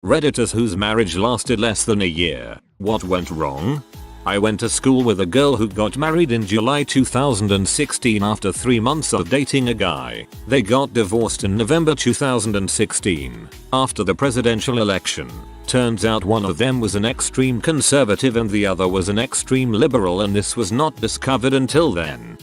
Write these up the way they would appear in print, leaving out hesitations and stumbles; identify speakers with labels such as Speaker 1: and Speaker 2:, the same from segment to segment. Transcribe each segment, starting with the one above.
Speaker 1: Redditors whose marriage lasted less than a year. What went wrong? I went to school with a girl who got married in July 2016 after 3 months of dating a guy. They got divorced in November 2016 after the presidential election. Turns out one of them was an extreme conservative and the other was an extreme liberal, and this was not discovered until then.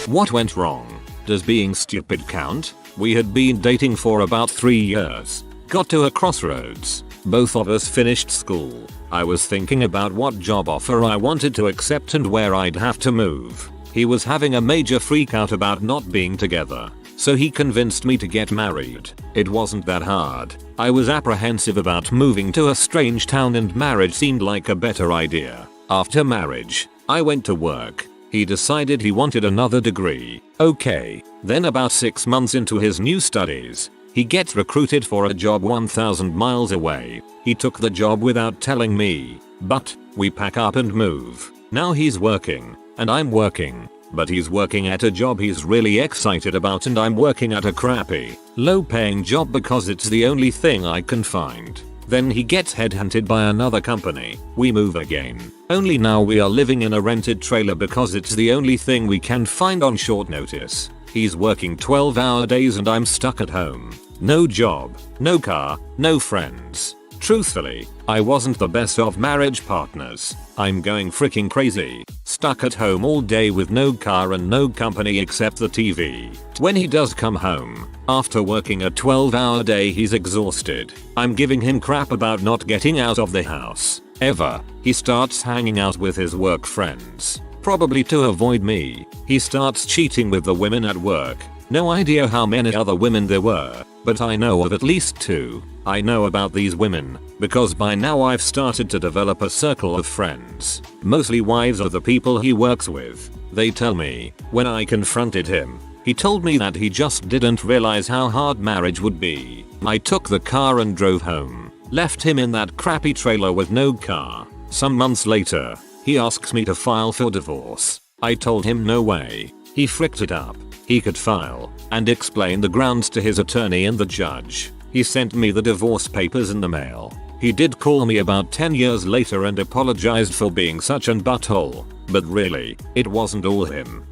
Speaker 1: What went wrong? Does being stupid count? We had been dating for about 3 years. Got to a crossroads. Both of us finished school. I was thinking about what job offer I wanted to accept and where I'd have to move. He was having a major freak out about not being together, so he convinced me to get married. It wasn't that hard. I was apprehensive about moving to a strange town and marriage seemed like a better idea. After marriage, I went to work. He decided he wanted another degree. Okay. Then about 6 months into his new studies, he gets recruited for a job 1,000 miles away. He took the job without telling me. But we pack up and move. Now he's working, and I'm working. But he's working at a job he's really excited about and I'm working at a crappy, low-paying job because it's the only thing I can find. Then he gets headhunted by another company. We move again. Only now we are living in a rented trailer because it's the only thing we can find on short notice. He's working 12-hour days and I'm stuck at home. No job, no car, no friends. Truthfully, I wasn't the best of marriage partners. I'm going freaking crazy. Stuck at home all day with no car and no company except the TV. When he does come home, after working a 12-hour day, he's exhausted. I'm giving him crap about not getting out of the house. Ever. He starts hanging out with his work friends. Probably to avoid me. He starts cheating with the women at work. No idea how many other women there were, but I know of at least 2. I know about these women because by now I've started to develop a circle of friends, mostly wives of the people he works with. They tell me, when I confronted him, he told me that he just didn't realize how hard marriage would be. I took the car and drove home, left him in that crappy trailer with no car. Some months later, he asks me to file for divorce. I told him no way. He fricked it up. He could file and explain the grounds to his attorney and the judge. He sent me the divorce papers in the mail. He did call me about 10 years later and apologized for being such an butthole, but really, it wasn't all him.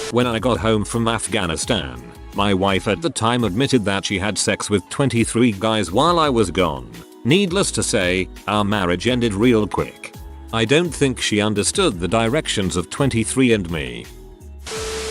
Speaker 1: When I got home from Afghanistan, my wife at the time admitted that she had sex with 23 guys while I was gone. Needless to say, our marriage ended real quick. I don't think she understood the directions of 23 and me.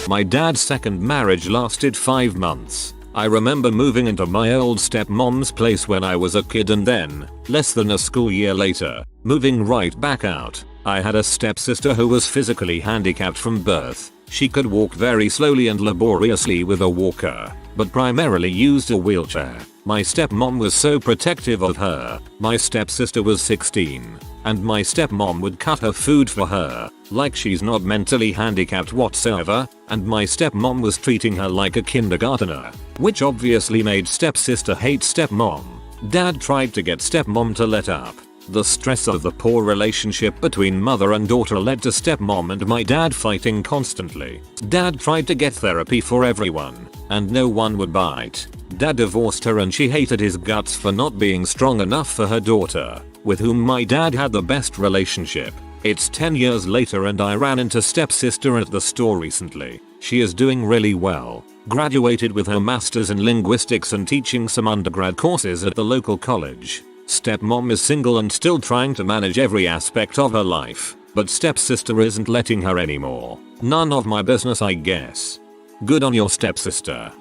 Speaker 1: My dad's second marriage lasted 5 months. I remember moving into my old stepmom's place when I was a kid and then, less than a school year later, moving right back out. I had a stepsister who was physically handicapped from birth. She could walk very slowly and laboriously with a walker, but primarily used a wheelchair. My stepmom was so protective of her. My stepsister was 16, and my stepmom would cut her food for her, like she's not mentally handicapped whatsoever, and my stepmom was treating her like a kindergartner, which obviously made stepsister hate stepmom. Dad tried to get stepmom to let up. The stress of the poor relationship between mother and daughter led to stepmom and my dad fighting constantly. Dad tried to get therapy for everyone, and no one would bite. Dad divorced her and she hated his guts for not being strong enough for her daughter, with whom my dad had the best relationship. It's 10 years later and I ran into stepsister at the store recently. She is doing really well. Graduated with her master's in linguistics and teaching some undergrad courses at the local college. Stepmom is single and still trying to manage every aspect of her life, but stepsister isn't letting her anymore. None of my business, I guess. Good on your stepsister.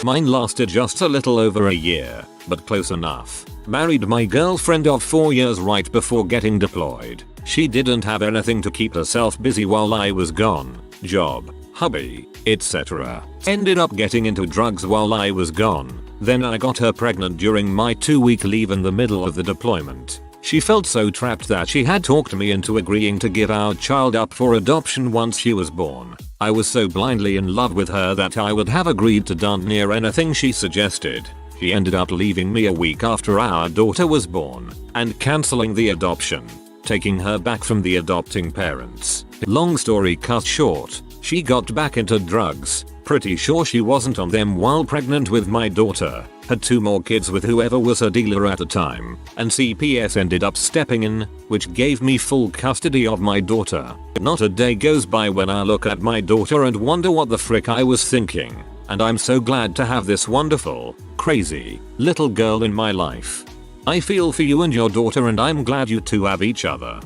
Speaker 1: Mine lasted just a little over a year, but close enough. Married my girlfriend of 4 years right before getting deployed. She didn't have anything to keep herself busy while I was gone. Job, hubby, etc. Ended up getting into drugs while I was gone. Then I got her pregnant during my 2-week leave in the middle of the deployment. She felt so trapped that she had talked me into agreeing to give our child up for adoption once she was born. I was so blindly in love with her that I would have agreed to darn near anything she suggested. She ended up leaving me a week after our daughter was born and cancelling the adoption, taking her back from the adopting parents. Long story cut short, she got back into drugs, Pretty sure she wasn't on them while pregnant with my daughter, had 2 more kids with whoever was her dealer at the time, and CPS ended up stepping in, which gave me full custody of my daughter. Not a day goes by when I look at my daughter and wonder what the frick I was thinking, and I'm so glad to have this wonderful, crazy, little girl in my life. I feel for you and your daughter, and I'm glad you two have each other.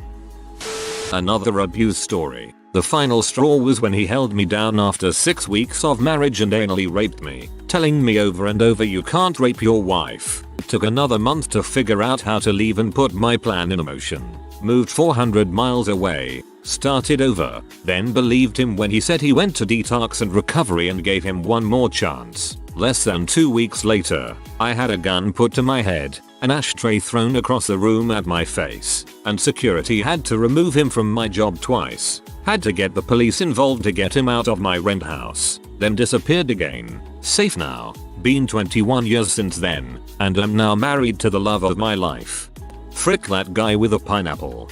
Speaker 1: Another abuse story. The final straw was when he held me down after 6 weeks of marriage and anally raped me, telling me over and over, you can't rape your wife. It took another month to figure out how to leave and put my plan in motion. Moved 400 miles away, started over, then believed him when he said he went to detox and recovery and gave him one more chance. Less than 2 weeks later, I had a gun put to my head, an ashtray thrown across the room at my face, and security had to remove him from my job twice. Had to get the police involved to get him out of my rent house, then disappeared again. Safe now. Been 21 years since then, and I'm now married to the love of my life. Frick that guy with a pineapple.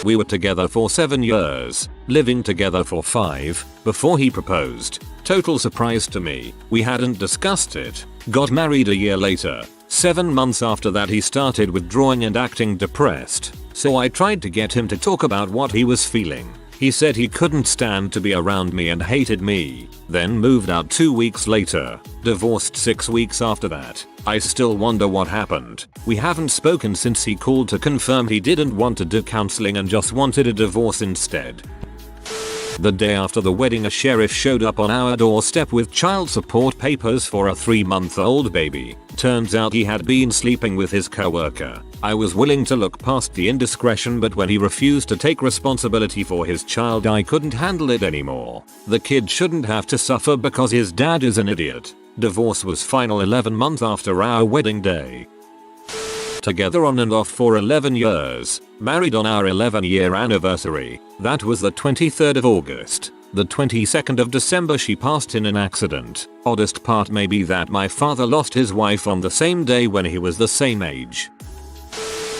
Speaker 1: We were together for 7 years, living together for 5, before he proposed. Total surprise to me, we hadn't discussed it. Got married a year later. 7 months after that he started withdrawing and acting depressed, so I tried to get him to talk about what he was feeling. He said he couldn't stand to be around me and hated me, then moved out 2 weeks later, divorced 6 weeks after that. I still wonder what happened. We haven't spoken since he called to confirm he didn't want to do counseling and just wanted a divorce instead. The day after the wedding, a sheriff showed up on our doorstep with child support papers for a 3-month-old baby. Turns out he had been sleeping with his coworker. I was willing to look past the indiscretion, but when he refused to take responsibility for his child, I couldn't handle it anymore. The kid shouldn't have to suffer because his dad is an idiot. Divorce was final 11 months after our wedding day. Together on and off for 11 years, married on our 11-year anniversary. That was the 23rd of August. The 22nd of December she passed in an accident. Oddest part may be that my father lost his wife on the same day when he was the same age.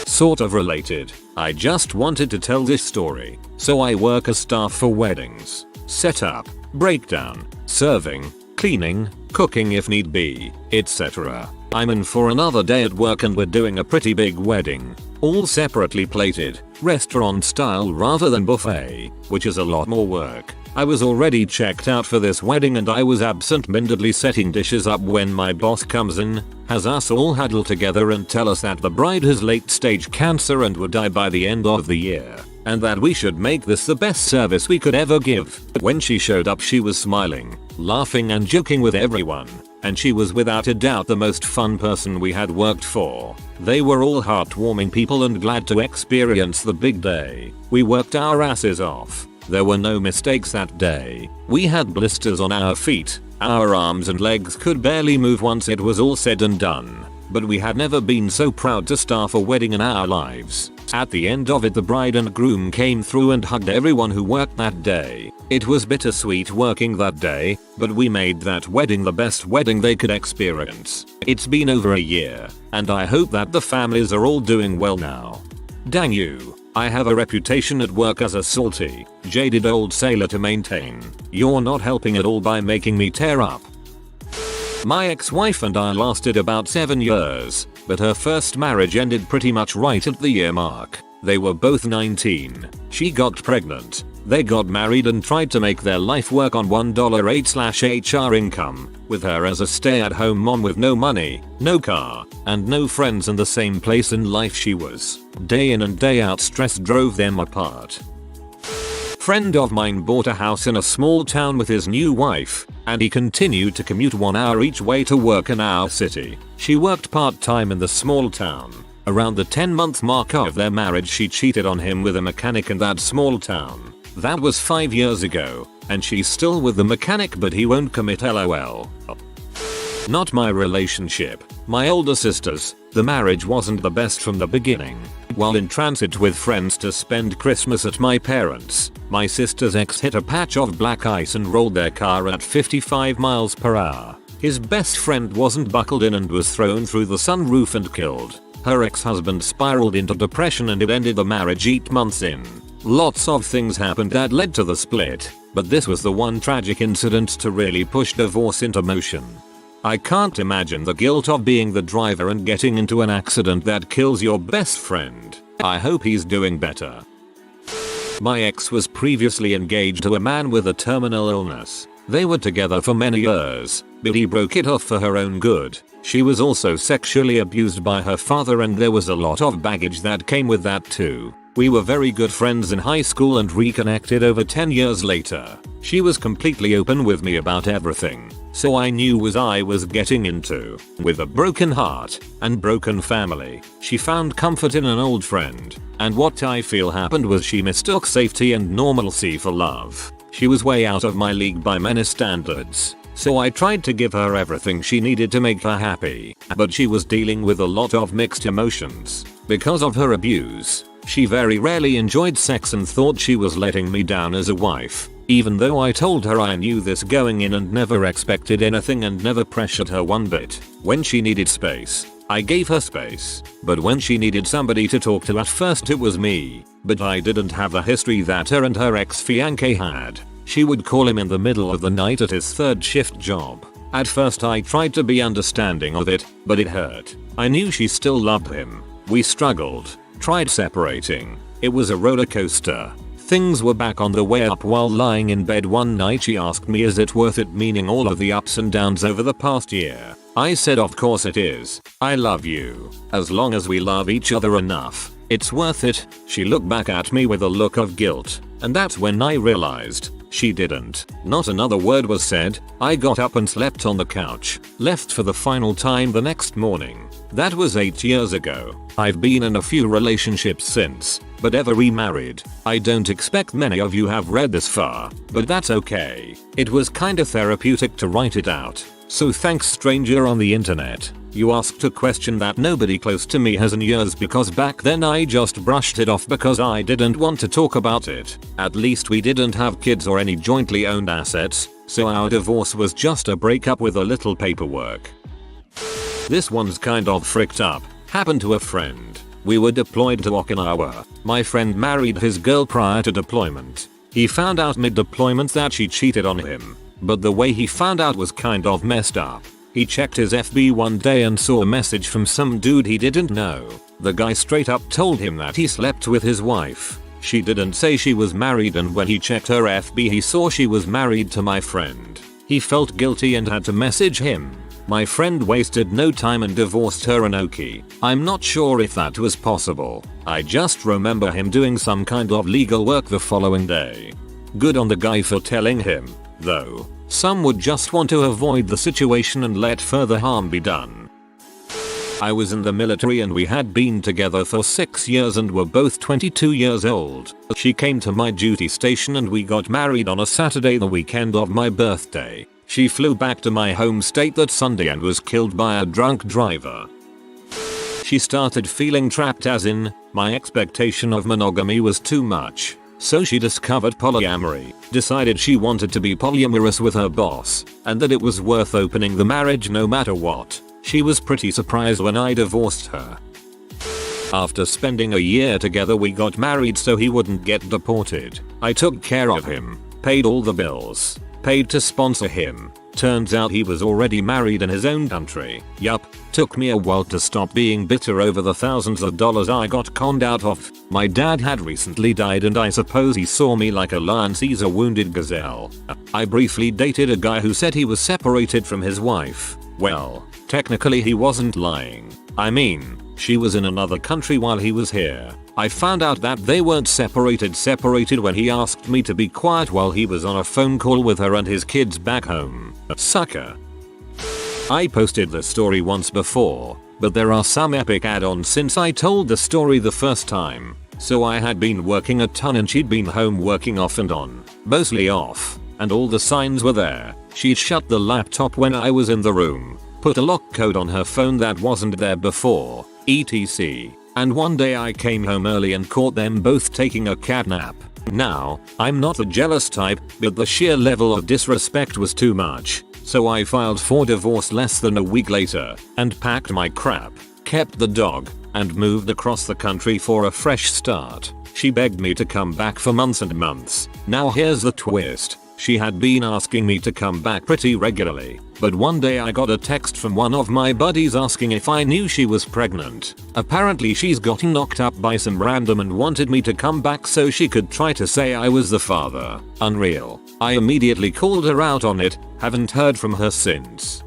Speaker 1: Sort of related. I just wanted to tell this story. So I work as staff for weddings. Setup, breakdown, serving, cleaning, cooking if need be, etc. I'm in for another day at work and we're doing a pretty big wedding. All separately plated, restaurant style rather than buffet, which is a lot more work. I was already checked out for this wedding and I was absent-mindedly setting dishes up when my boss comes in, has us all huddle together and tell us that the bride has late-stage cancer and would die by the end of the year, and that we should make this the best service we could ever give. When she showed up, she was smiling, laughing and joking with everyone, and she was without a doubt the most fun person we had worked for. They were all heartwarming people and glad to experience the big day. We worked our asses off. There were no mistakes that day. We had blisters on our feet. Our arms and legs could barely move once it was all said and done. But we had never been so proud to staff a wedding in our lives. At the end of it, the bride and groom came through and hugged everyone who worked that day. It was bittersweet working that day, but we made that wedding the best wedding they could experience. It's been over a year, and I hope that the families are all doing well now. Dang you. I have a reputation at work as a salty, jaded old sailor to maintain. You're not helping at all by making me tear up. My ex-wife and I lasted about 7 years, but her first marriage ended pretty much right at the year mark. They were both 19. She got pregnant. They got married and tried to make their life work on $1.08/HR income, with her as a stay-at-home mom with no money, no car, and no friends in the same place in life she was. Day in and day out, stress drove them apart. Friend of mine bought a house in a small town with his new wife, and he continued to commute 1 hour each way to work in our city. She worked part-time in the small town. Around the 10-month mark of their marriage, she cheated on him with a mechanic in that small town. That was 5 years ago, and she's still with the mechanic, but he won't commit, lol. Not my relationship. My older sisters, the marriage wasn't the best from the beginning. While in transit with friends to spend Christmas at my parents', my sister's ex hit a patch of black ice and rolled their car at 55 miles per hour. His best friend wasn't buckled in and was thrown through the sunroof and killed. Her ex-husband spiraled into depression and it ended the marriage 8 months in. Lots of things happened that led to the split. but this was the one tragic incident to really push divorce into motion. I can't imagine the guilt of being the driver and getting into an accident that kills your best friend. I hope he's doing better. My ex was previously engaged to a man with a terminal illness. They were together for many years, but he broke it off for her own good. She was also sexually abused by her father, and there was a lot of baggage that came with that too. We were very good friends in high school and reconnected over 10 years later. She was completely open with me about everything, so I knew what I was getting into. With a broken heart and broken family, she found comfort in an old friend, and what I feel happened was she mistook safety and normalcy for love. She was way out of my league by many standards, so I tried to give her everything she needed to make her happy, but she was dealing with a lot of mixed emotions. Because of her abuse, she very rarely enjoyed sex and thought she was letting me down as a wife, even though I told her I knew this going in and never expected anything and never pressured her one bit. When she needed space, I gave her space, but when she needed somebody to talk to, at first it was me, but I didn't have the history that her and her ex-fiancé had. She would call him in the middle of the night at his third shift job. At first I tried to be understanding of it, but it hurt. I knew she still loved him. We struggled, tried separating. It was a roller coaster. Things were back on the way up. While lying in bed one night, she asked me, is it worth it, meaning all of the ups and downs over the past year. I said, of course it is. I love you. As long as we love each other enough, it's worth it. She looked back at me with a look of guilt, and that's when I realized she didn't. Not another word was said. I got up and slept on the couch, left for the final time the next morning. That was 8 years ago. I've been in a few relationships since, but ever remarried. I don't expect many of you have read this far, but that's okay. It was kinda therapeutic to write it out. So thanks, stranger on the internet. You asked a question that nobody close to me has in years, because back then I just brushed it off because I didn't want to talk about it. At least we didn't have kids or any jointly owned assets, so our divorce was just a breakup with a little paperwork. This one's kind of fricked up. Happened to a friend. We were deployed to Okinawa. My friend married his girl prior to deployment. He found out mid-deployment that she cheated on him, but the way he found out was kind of messed up. He checked his FB one day and saw a message from some dude he didn't know. The guy straight up told him that he slept with his wife. She didn't say she was married, and when he checked her FB he saw she was married to my friend. He felt guilty and had to message him. My friend wasted no time and divorced her in Oki. I'm not sure if that was possible. I just remember him doing some kind of legal work the following day. Good on the guy for telling him, though. Some would just want to avoid the situation and let further harm be done. I was in the military and we had been together for 6 years and were both 22 years old. She came to my duty station and we got married on a Saturday, the weekend of my birthday. She flew back to my home state that Sunday and was killed by a drunk driver. She started feeling trapped, as in, my expectation of monogamy was too much. So she discovered polyamory, decided she wanted to be polyamorous with her boss, and that it was worth opening the marriage no matter what. She was pretty surprised when I divorced her. After spending a year together we got married so he wouldn't get deported. I took care of him, paid all the bills, paid to sponsor him. Turns out he was already married in his own country. Yup, took me a while to stop being bitter over the thousands of dollars I got conned out of. My dad had recently died and I suppose he saw me like a lion sees a wounded gazelle. I briefly dated a guy who said he was separated from his wife. Well, technically he wasn't lying. I mean, she was in another country while he was here. I found out that they weren't separated when he asked me to be quiet while he was on a phone call with her and his kids back home. Sucker. I posted the story once before, but there are some epic add-ons since I told the story the first time. So I had been working a ton and she'd been home working off and on, mostly off, and all the signs were there. She'd shut the laptop when I was in the room, put a lock code on her phone that wasn't there before, etc. And one day I came home early and caught them both taking a cat nap. Now, I'm not the jealous type, but the sheer level of disrespect was too much. So I filed for divorce less than a week later, and packed my crap, kept the dog, and moved across the country for a fresh start. She begged me to come back for months and months. Now here's the twist. She had been asking me to come back pretty regularly, but one day I got a text from one of my buddies asking if I knew she was pregnant. Apparently she's gotten knocked up by some random and wanted me to come back so she could try to say I was the father. Unreal. I immediately called her out on it, haven't heard from her since.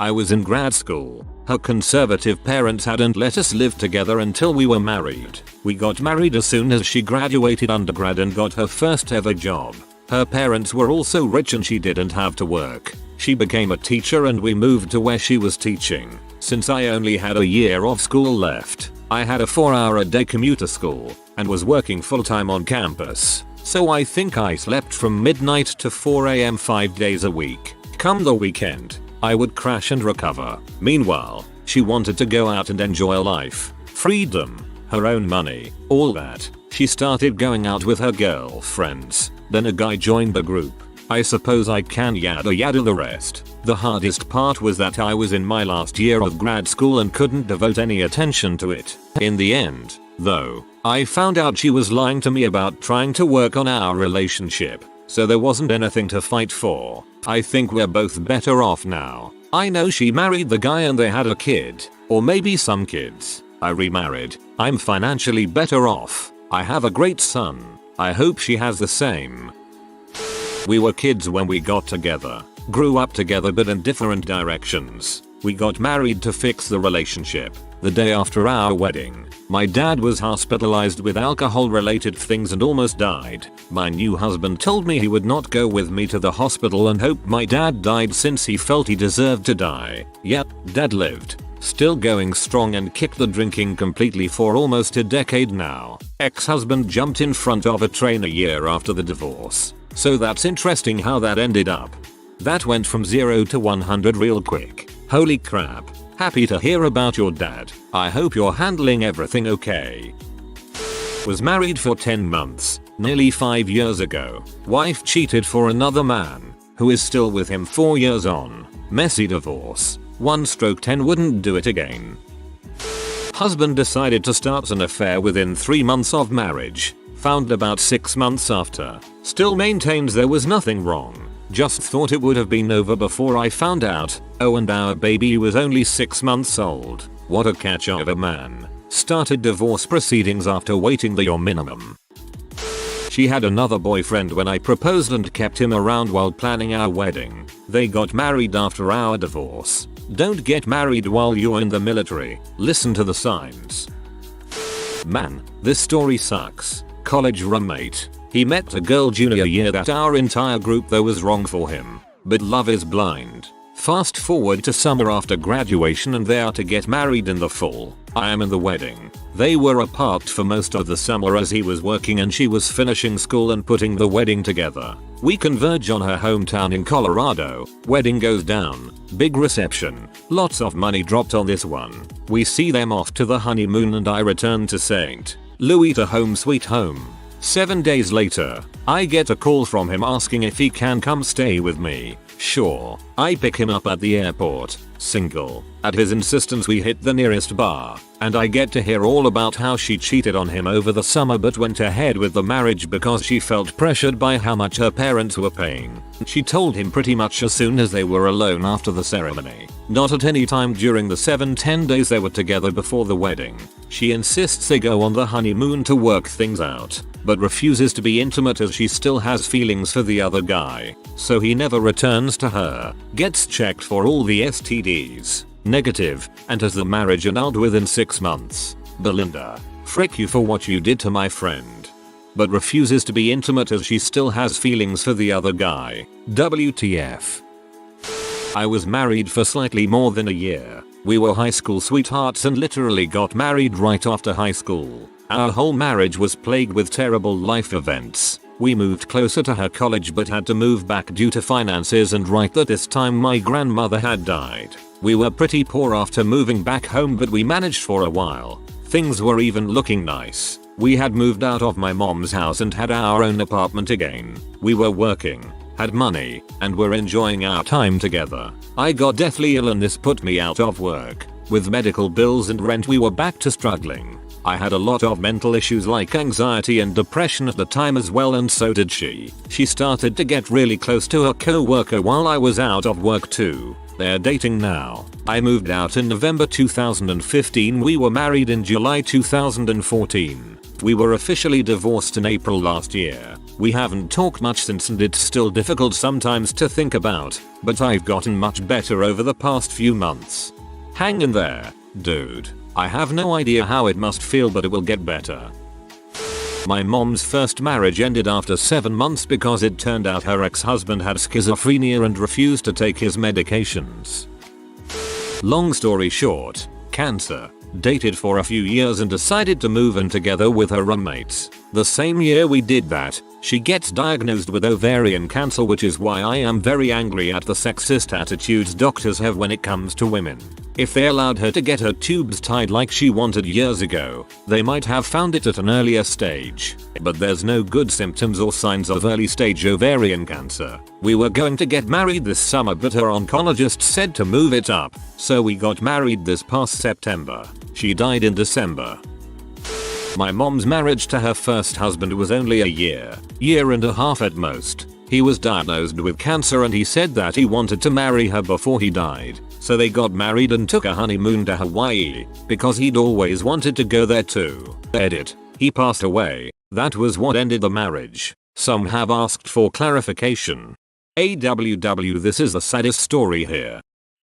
Speaker 1: I was in grad school. Her conservative parents hadn't let us live together until we were married. We got married as soon as she graduated undergrad and got her first ever job. Her parents were also rich and she didn't have to work. She became a teacher and we moved to where she was teaching. Since I only had a year of school left, I had a 4-hour-a-day commute to school and was working full-time on campus. So I think I slept from midnight to 4 AM 5 days a week. Come the weekend, I would crash and recover. Meanwhile, she wanted to go out and enjoy life, freedom, her own money, all that. She started going out with her girlfriends. Then a guy joined the group. I suppose I can yada yada the rest. The hardest part was that I was in my last year of grad school and couldn't devote any attention to it. In the end, though, I found out she was lying to me about trying to work on our relationship. So there wasn't anything to fight for. I think we're both better off now. I know she married the guy and they had a kid. Or maybe some kids. I remarried. I'm financially better off. I have a great son. I hope she has the same. We were kids when we got together. Grew up together but in different directions. We got married to fix the relationship. The day after our wedding, my dad was hospitalized with alcohol-related things and almost died. My new husband told me he would not go with me to the hospital and hoped my dad died since he felt he deserved to die. Yep, dad lived. Still going strong and kicked the drinking completely for almost a decade now. Ex-husband jumped in front of a train a year after the divorce. So that's interesting how that ended up. That went from 0 to 100 real quick. Holy crap. Happy to hear about your dad. I hope you're handling everything okay. Was married for 10 months, nearly 5 years ago. Wife cheated for another man, who is still with him 4 years on. Messy divorce. 1/10 wouldn't do it again. Husband decided to start an affair within 3 months of marriage. Found about 6 months after. Still maintains there was nothing wrong. Just thought it would have been over before I found out. Oh, and our baby was only 6 months old. What a catch of a man. Started divorce proceedings after waiting the year minimum. She had another boyfriend when I proposed and kept him around while planning our wedding. They got married after our divorce. Don't get married while you're in the military. Listen to the signs. Man, this story sucks. College roommate. He met a girl junior year that our entire group though was wrong for him. But love is blind. Fast forward to summer after graduation and they are to get married in the fall. I am in the wedding. They were apart for most of the summer as he was working and she was finishing school and putting the wedding together. We converge on her hometown in Colorado. Wedding goes down. Big reception. Lots of money dropped on this one. We see them off to the honeymoon and I return to St. Louis to home sweet home. 7 days later, I get a call from him asking if he can come stay with me. Sure. I pick him up at the airport. Single. At his insistence we hit the nearest bar, and I get to hear all about how she cheated on him over the summer but went ahead with the marriage because she felt pressured by how much her parents were paying. She told him pretty much as soon as they were alone after the ceremony. Not at any time during the 7-10 days they were together before the wedding. She insists they go on the honeymoon to work things out, but refuses to be intimate as she still has feelings for the other guy. So he never returns to her, gets checked for all the STDs, negative, and has the marriage annulled within 6 months. Belinda, frick you for what you did to my friend. But refuses to be intimate as she still has feelings for the other guy. WTF. I was married for slightly more than a year. We were high school sweethearts and literally got married right after high school. Our whole marriage was plagued with terrible life events. We moved closer to her college but had to move back due to finances, and right at this time my grandmother had died. We were pretty poor after moving back home but we managed for a while. Things were even looking nice. We had moved out of my mom's house and had our own apartment again. We were working, had money, and were enjoying our time together. I got deathly ill and this put me out of work. With medical bills and rent we were back to struggling. I had a lot of mental issues like anxiety and depression at the time as well, and so did she. She started to get really close to her co-worker while I was out of work too. They're dating now. I moved out in November 2015. We were married in July 2014. We were officially divorced in April last year. We haven't talked much since, and it's still difficult sometimes to think about, but I've gotten much better over the past few months. Hang in there, dude. I have no idea how it must feel, but it will get better. My mom's first marriage ended after 7 months because it turned out her ex-husband had schizophrenia and refused to take his medications. Long story short, cancer. Dated for a few years and decided to move in together with her roommates. The same year we did that, she gets diagnosed with ovarian cancer, which is why I am very angry at the sexist attitudes doctors have when it comes to women. If they allowed her to get her tubes tied like she wanted years ago, they might have found it at an earlier stage. But there's no good symptoms or signs of early stage ovarian cancer. We were going to get married this summer, but her oncologist said to move it up, so we got married this past September. She died in December. My mom's marriage to her first husband was only a year and a half at most. He was diagnosed with cancer and he said that he wanted to marry her before he died. So they got married and took a honeymoon to Hawaii because he'd always wanted to go there too. Edit. He passed away. That was what ended the marriage. Some have asked for clarification. AWW, this is the saddest story here.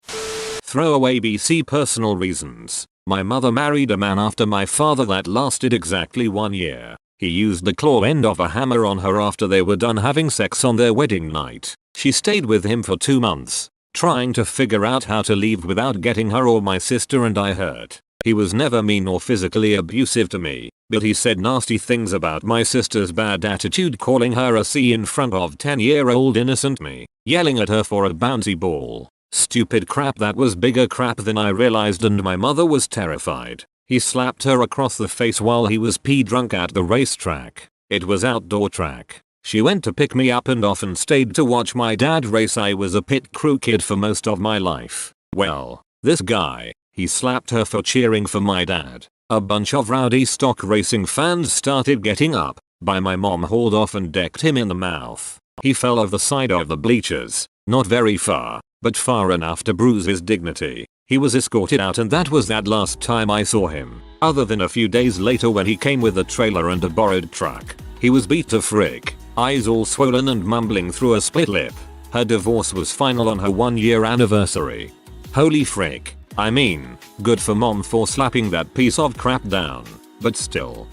Speaker 1: Throwaway BC personal reasons. My mother married a man after my father that lasted exactly 1 year. He used the claw end of a hammer on her after they were done having sex on their wedding night. She stayed with him for 2 months, trying to figure out how to leave without getting her or my sister and I hurt. He was never mean or physically abusive to me, but he said nasty things about my sister's bad attitude, calling her a C in front of 10-year-old innocent me, yelling at her for a bouncy ball. Stupid crap that was bigger crap than I realized, and my mother was terrified. He slapped her across the face while he was pee drunk at the racetrack. It was outdoor track. She went to pick me up and often stayed to watch my dad race. I was a pit crew kid for most of my life. Well, this guy, he slapped her for cheering for my dad. A bunch of rowdy stock racing fans started getting up, by my mom hauled off and decked him in the mouth. He fell off the side of the bleachers, not very far, but far enough to bruise his dignity. He was escorted out, and that was that last time I saw him, other than a few days later when he came with a trailer and a borrowed truck. He was beat to frick, eyes all swollen and mumbling through a split lip. Her divorce was final on her 1-year anniversary. Holy frick. I mean, good for mom for slapping that piece of crap down, but still.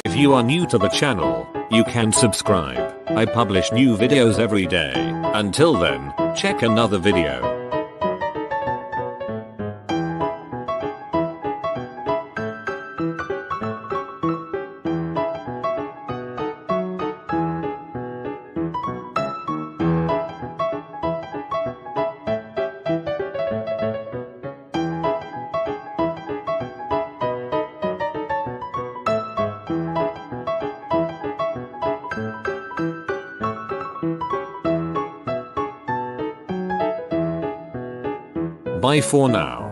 Speaker 1: If you are new to the channel, you can subscribe. I publish new videos every day. Until then, check another video. Bye for now.